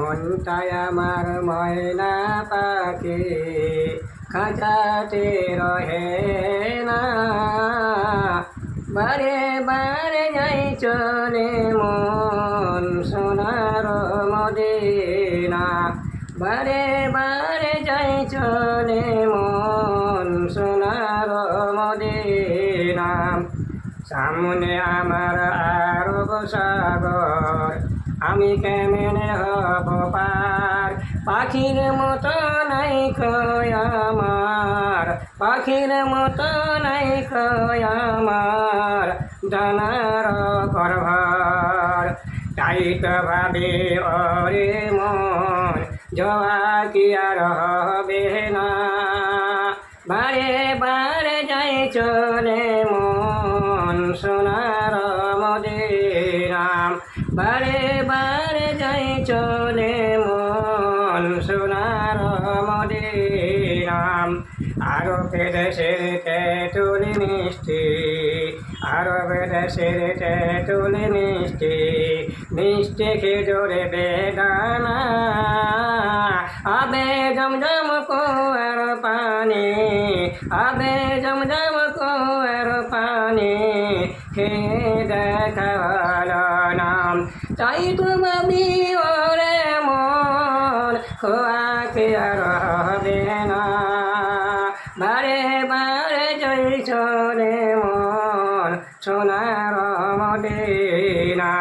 মনটাই আমার ময়না পাখি খাঁচাতে রহে না, বারে বারে যাই চলে মন সোনার মদিনা, বারে বারে যাই চলে মন সোনার মদিনা। সামনে আমার আরব সাগর, আমি কেমনে হব পার, পাখির মতো নাই কয় আমার, পাখির মতো নাই কয় আমার জানার করভার। তাই তো ভাবে ওরে মন জোয়া কি আর হবে না, বারে বারে যাই চলে মন সোনার মদিনা, বারে বারে যাই চলে মন সোনার মদিনা। আরব দেশের তেঁতুল মিষ্টি, আরব দেশের তেঁতুল মিষ্টি, মিষ্টি খেজুরে বেদানা, আবে জমজম কুয়ার পানি, আবে জমজম কুয়ার পানি, খেয়ে দেখা ভালো নাম। তাই তুমি ওরে মন খোয়া কি আর হবে না, বারে বারে যাই চলে মন সোনার মদিনা।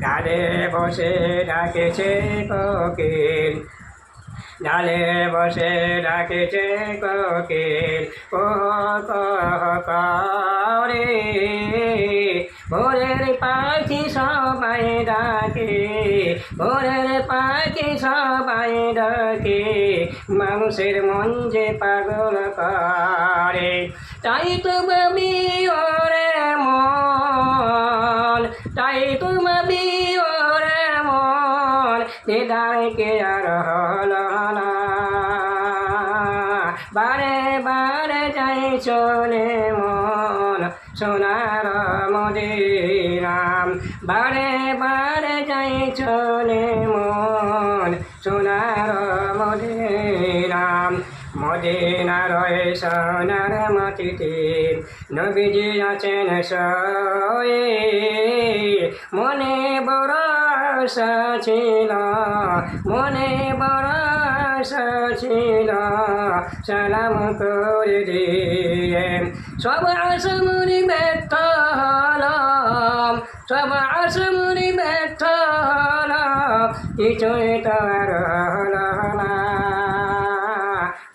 ডালে বসে ডাকেছে কোকিল, ডালে বসে ডাকেছে কোকিল, করে ভোরের পাখি সবাই ডাকে, ভোরের পাখি সবাই ডাকে, মানুষের মন যে পাগল করে। তাই তো ভাবি ওরে মন, তাই তো ভাবি ওরে মন, দিদার কে আর হলো না, বারে বারে যাই চলে মন সোনার মদিনা, বারে বারে যাই চলে মন সোনার মদিনা। মদিনার সোনার মাটিতে নবীজি আছেন শোয়ে, মনে বড় আশা ছিল, মনে বড় আশা ছিল, সালাম করে দিয়ে সব আশা মরি ব্যর্থ হলাম, সব আশা মরি ব্যর্থ হলাম, কিছুই তো আর হলো না,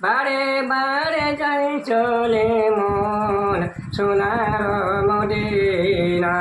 বারে বারে যাই চলে মন সোনার মদিনা।